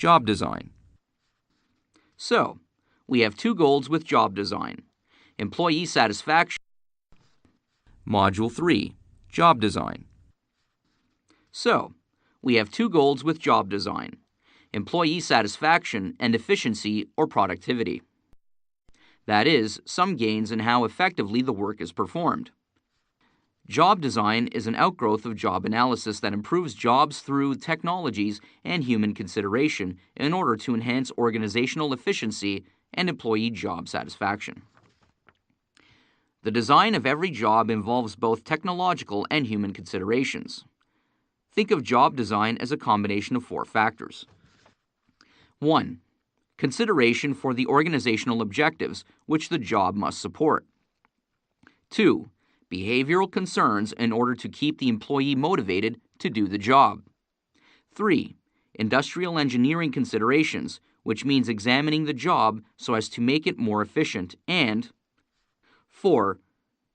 Job design. So, we have two goals with job design: employee satisfaction. Module 3, Job design. So, we have two goals with job design: employee satisfaction and efficiency or productivity. That is, some gains in how effectively the work is performed. Job design is an outgrowth of job analysis that improves jobs through technologies and human consideration in order to enhance organizational efficiency and employee job satisfaction. The design of every job involves both technological and human considerations. Think of job design as a combination of 4 factors. 1. Consideration for the organizational objectives which the job must support. 2. Behavioral concerns in order to keep the employee motivated to do the job. 3. Industrial engineering considerations, which means examining the job so as to make it more efficient. And 4.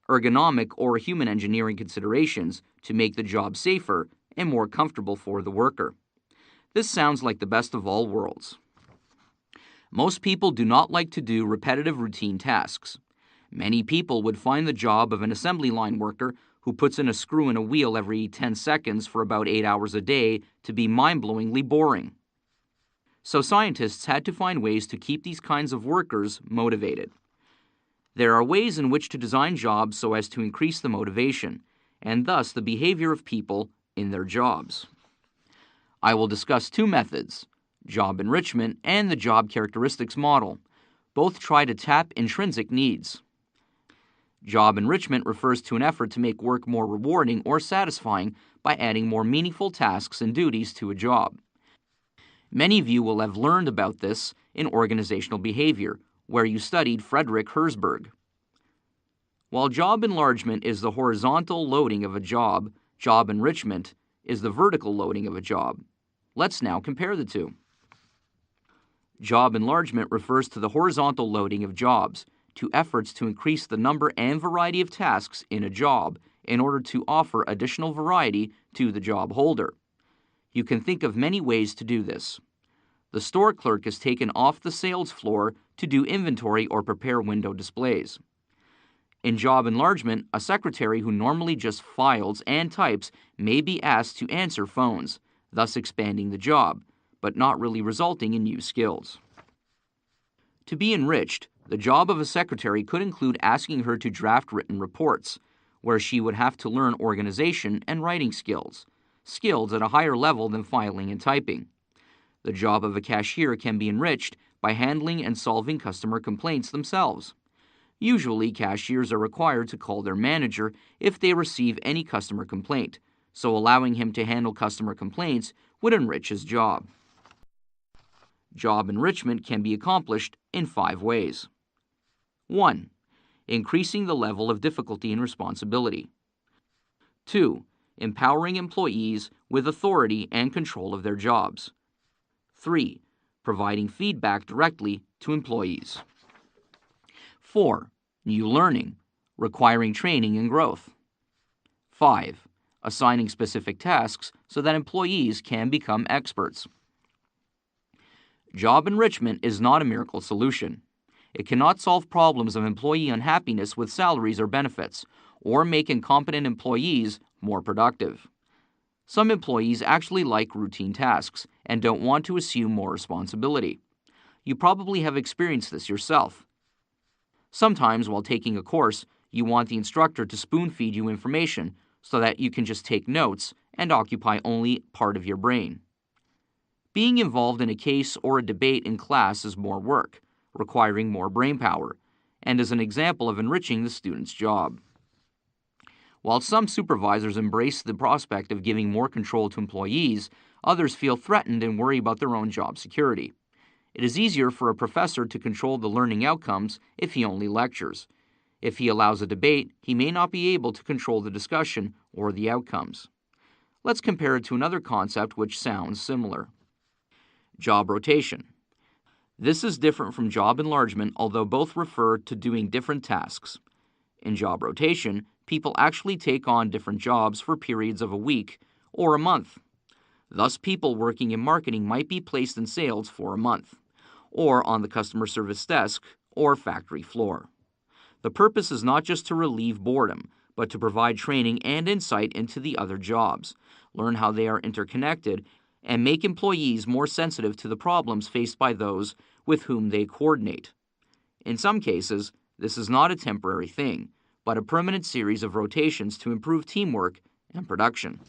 Ergonomic or human engineering considerations to make the job safer and more comfortable for the worker. This sounds like the best of all worlds. Most people do not like to do repetitive routine tasks. Many people would find the job of an assembly line worker who puts in a screw in a wheel every 10 seconds for about 8 hours a day to be mind-blowingly boring. So scientists had to find ways to keep these kinds of workers motivated. There are ways in which to design jobs so as to increase the motivation, and thus the behavior of people in their jobs. I will discuss 2 methods: job enrichment and the job characteristics model. Both try to tap intrinsic needs. Job enrichment refers to an effort to make work more rewarding or satisfying by adding more meaningful tasks and duties to a job. Many of you will have learned about this in organizational behavior, where you studied Frederick Herzberg. While job enlargement is the horizontal loading of a job, job enrichment is the vertical loading of a job. Let's now compare the two. Job enlargement refers to the horizontal loading of jobs, to efforts to increase the number and variety of tasks in a job in order to offer additional variety to the job holder. You can think of many ways to do this. The store clerk is taken off the sales floor to do inventory or prepare window displays. In job enlargement, a secretary who normally just files and types may be asked to answer phones, thus expanding the job, but not really resulting in new skills. To be enriched, the job of a secretary could include asking her to draft written reports, where she would have to learn organization and writing skills at a higher level than filing and typing. The job of a cashier can be enriched by handling and solving customer complaints themselves. Usually, cashiers are required to call their manager if they receive any customer complaint, so allowing him to handle customer complaints would enrich his job. Job enrichment can be accomplished in 5 ways. 1. Increasing the level of difficulty and responsibility. 2. Empowering employees with authority and control of their jobs. 3. Providing feedback directly to employees. 4. New learning, requiring training and growth. 5. Assigning specific tasks so that employees can become experts. Job enrichment is not a miracle solution. It cannot solve problems of employee unhappiness with salaries or benefits, or make incompetent employees more productive. Some employees actually like routine tasks and don't want to assume more responsibility. You probably have experienced this yourself. Sometimes, while taking a course, you want the instructor to spoon-feed you information so that you can just take notes and occupy only part of your brain. Being involved in a case or a debate in class is more work, requiring more brain power, and is an example of enriching the student's job. While some supervisors embrace the prospect of giving more control to employees, others feel threatened and worry about their own job security. It is easier for a professor to control the learning outcomes if he only lectures. If he allows a debate, he may not be able to control the discussion or the outcomes. Let's compare it to another concept which sounds similar. Job rotation. This is different from job enlargement, although both refer to doing different tasks. In job rotation, people actually take on different jobs for periods of a week or a month. Thus, people working in marketing might be placed in sales for a month, or on the customer service desk or factory floor. The purpose is not just to relieve boredom, but to provide training and insight into the other jobs, learn how they are interconnected, and make employees more sensitive to the problems faced by those with whom they coordinate. In some cases, this is not a temporary thing, but a permanent series of rotations to improve teamwork and production.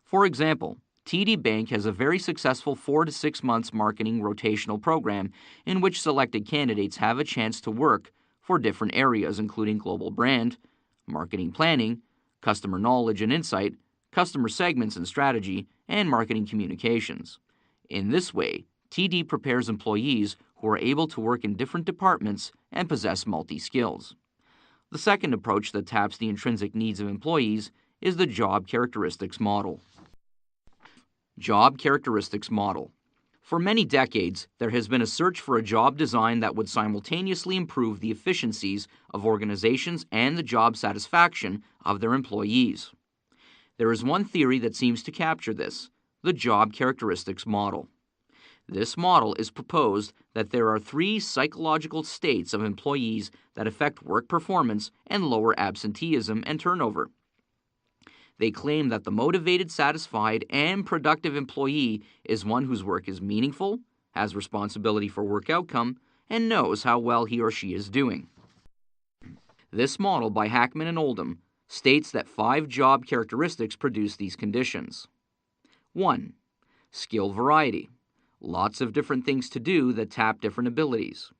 For example, TD Bank has a very successful 4 to 6 months marketing rotational program in which selected candidates have a chance to work for different areas including global brand, marketing planning, customer knowledge and insight, customer segments and strategy, and marketing communications. In this way, TD prepares employees who are able to work in different departments and possess multi-skills. The second approach that taps the intrinsic needs of employees is the Job Characteristics Model. Job Characteristics Model. For many decades, there has been a search for a job design that would simultaneously improve the efficiencies of organizations and the job satisfaction of their employees. There is one theory that seems to capture this, the Job Characteristics Model. This model is proposed that there are 3 psychological states of employees that affect work performance and lower absenteeism and turnover. They claim that the motivated, satisfied, and productive employee is one whose work is meaningful, has responsibility for work outcome, and knows how well he or she is doing. This model by Hackman and Oldham states that 5 job characteristics produce these conditions. 1. Skill variety. Lots of different things to do that tap different abilities.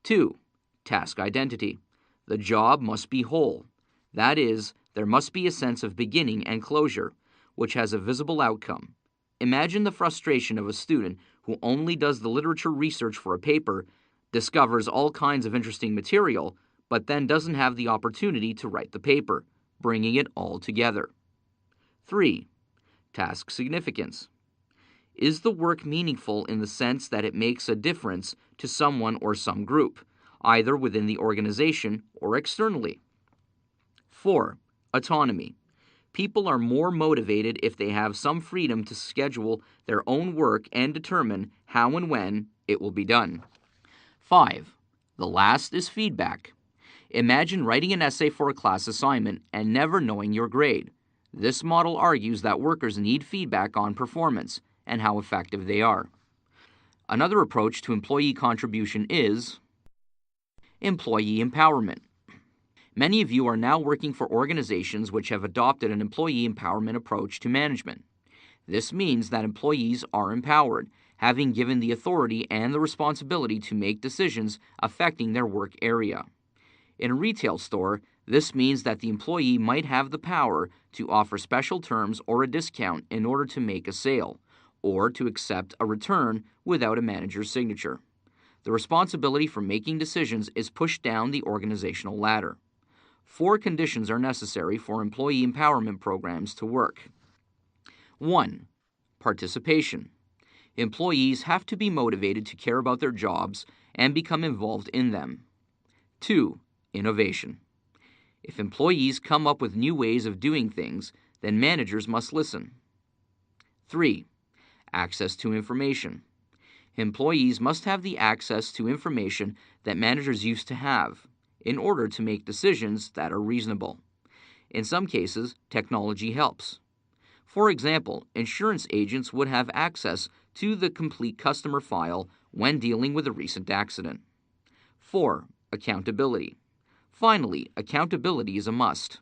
2. Task identity. The job must be whole. That is, there must be a sense of beginning and closure, which has a visible outcome. Imagine the frustration of a student who only does the literature research for a paper, discovers all kinds of interesting material, but then doesn't have the opportunity to write the paper, bringing it all together. 3. Task significance. Is the work meaningful in the sense that it makes a difference to someone or some group, either within the organization or externally? 4. Autonomy. People are more motivated if they have some freedom to schedule their own work and determine how and when it will be done. 5. The last is feedback. Imagine writing an essay for a class assignment and never knowing your grade. This model argues that workers need feedback on performance and how effective they are. Another approach to employee contribution is employee empowerment. Many of you are now working for organizations which have adopted an employee empowerment approach to management. This means that employees are empowered, having given the authority and the responsibility to make decisions affecting their work area. In a retail store, this means that the employee might have the power to offer special terms or a discount in order to make a sale, or to accept a return without a manager's signature. The responsibility for making decisions is pushed down the organizational ladder. 4 conditions are necessary for employee empowerment programs to work. 1. Participation. Employees have to be motivated to care about their jobs and become involved in them. 2. Innovation. If employees come up with new ways of doing things, then managers must listen. 3. Access to information. Employees must have the access to information that managers used to have in order to make decisions that are reasonable. In some cases, technology helps. For example, insurance agents would have access to the complete customer file when dealing with a recent accident. 4. Accountability. Finally, accountability is a must.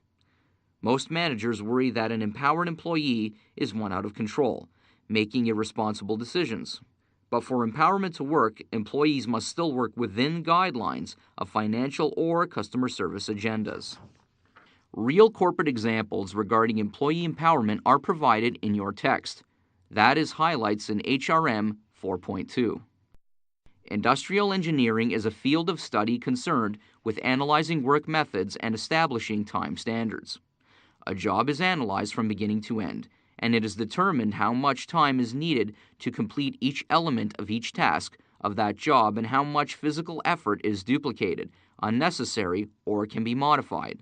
Most managers worry that an empowered employee is one out of control, making irresponsible decisions. But for empowerment to work, employees must still work within guidelines of financial or customer service agendas. Real corporate examples regarding employee empowerment are provided in your text. That is highlights in HRM 4.2. Industrial engineering is a field of study concerned with analyzing work methods and establishing time standards. A job is analyzed from beginning to end, and it is determined how much time is needed to complete each element of each task of that job and how much physical effort is duplicated, unnecessary, or can be modified.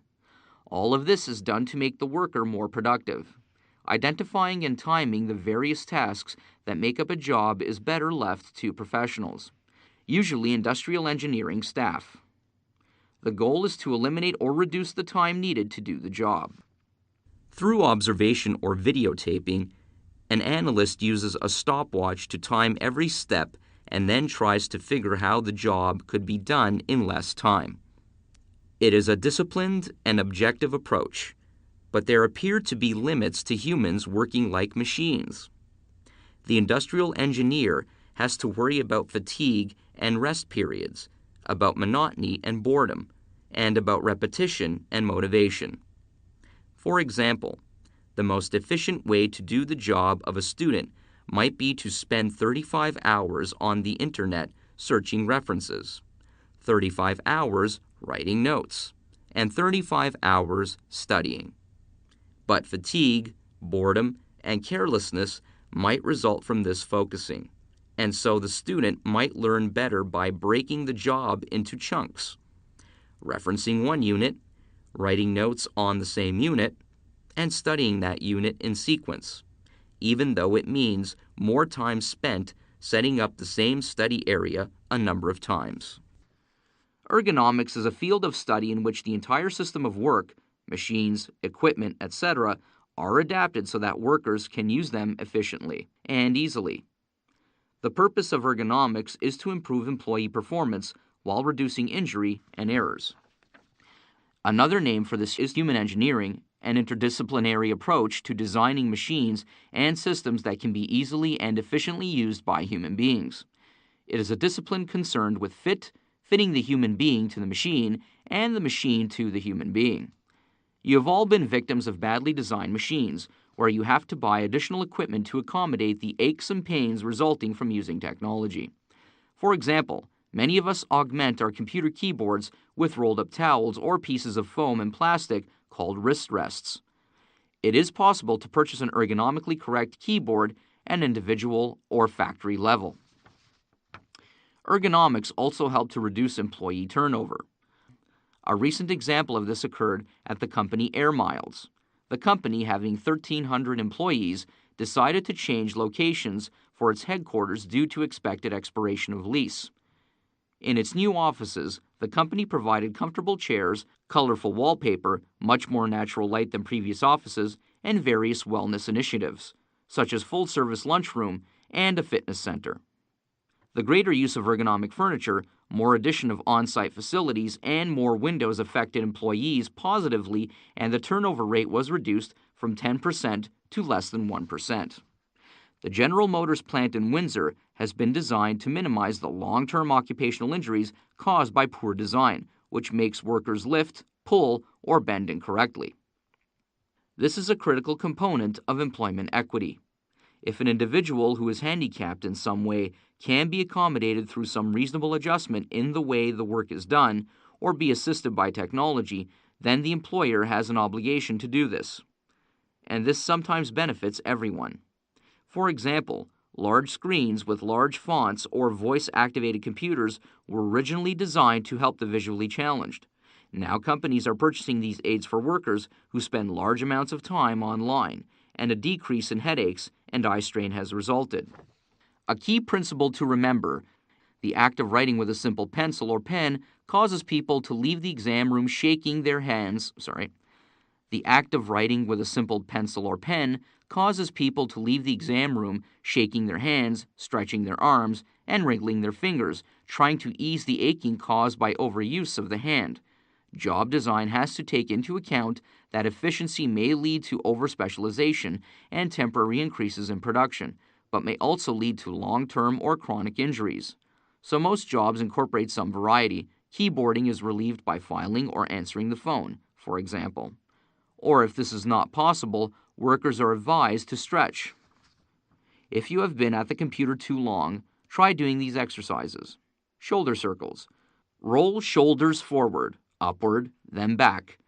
All of this is done to make the worker more productive. Identifying and timing the various tasks that make up a job is better left to professionals, usually industrial engineering staff. The goal is to eliminate or reduce the time needed to do the job. Through observation or videotaping, an analyst uses a stopwatch to time every step and then tries to figure how the job could be done in less time. It is a disciplined and objective approach, but there appear to be limits to humans working like machines. The industrial engineer has to worry about fatigue and rest periods, about monotony and boredom, and about repetition and motivation. For example, the most efficient way to do the job of a student might be to spend 35 hours on the internet searching references, 35 hours writing notes, and 35 hours studying. But fatigue, boredom, and carelessness might result from this focusing, and so the student might learn better by breaking the job into chunks, referencing one unit, writing notes on the same unit, and studying that unit in sequence, even though it means more time spent setting up the same study area a number of times. Ergonomics is a field of study in which the entire system of work, machines, equipment, etc., are adapted so that workers can use them efficiently and easily. The purpose of ergonomics is to improve employee performance while reducing injury and errors. Another name for this is human engineering, an interdisciplinary approach to designing machines and systems that can be easily and efficiently used by human beings. It is a discipline concerned with fitting the human being to the machine and the machine to the human being. You have all been victims of badly designed machines, where you have to buy additional equipment to accommodate the aches and pains resulting from using technology. For example, many of us augment our computer keyboards with rolled-up towels or pieces of foam and plastic called wrist rests. It is possible to purchase an ergonomically correct keyboard at an individual or factory level. Ergonomics also help to reduce employee turnover. A recent example of this occurred at the company Air Miles. The company, having 1,300 employees, decided to change locations for its headquarters due to expected expiration of lease. In its new offices, the company provided comfortable chairs, colorful wallpaper, much more natural light than previous offices, and various wellness initiatives, such as full-service lunchroom and a fitness center. The greater use of ergonomic furniture, more addition of on-site facilities, and more windows affected employees positively, and the turnover rate was reduced from 10% to less than 1%. The General Motors plant in Windsor has been designed to minimize the long-term occupational injuries caused by poor design, which makes workers lift, pull, or bend incorrectly. This is a critical component of employment equity. If an individual who is handicapped in some way can be accommodated through some reasonable adjustment in the way the work is done, or be assisted by technology, then the employer has an obligation to do this. And this sometimes benefits everyone. For example, large screens with large fonts or voice-activated computers were originally designed to help the visually challenged. Now companies are purchasing these aids for workers who spend large amounts of time online, and a decrease in headaches and eye strain has resulted. A key principle to remember: the act of writing with a simple pencil or pen causes people to leave the exam room shaking their hands. The act of writing with a simple pencil or pen causes people to leave the exam room shaking their hands, stretching their arms, and wriggling their fingers, trying to ease the aching caused by overuse of the hand. Job design has to take into account that efficiency may lead to overspecialization and temporary increases in production, but may also lead to long-term or chronic injuries. So most jobs incorporate some variety. Keyboarding is relieved by filing or answering the phone, for example. Or if this is not possible, workers are advised to stretch. If you have been at the computer too long, try doing these exercises. Shoulder circles. Roll shoulders forward, upward, then back.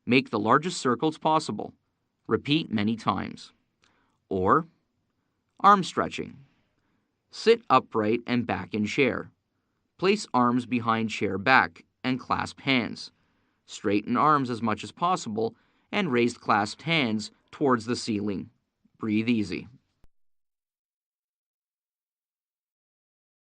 Make the largest circles possible. Repeat many times. Or arm stretching. Sit upright and back in chair. Place arms behind chair back and clasp hands. Straighten arms as much as possible and raise clasped hands towards the ceiling. Breathe easy.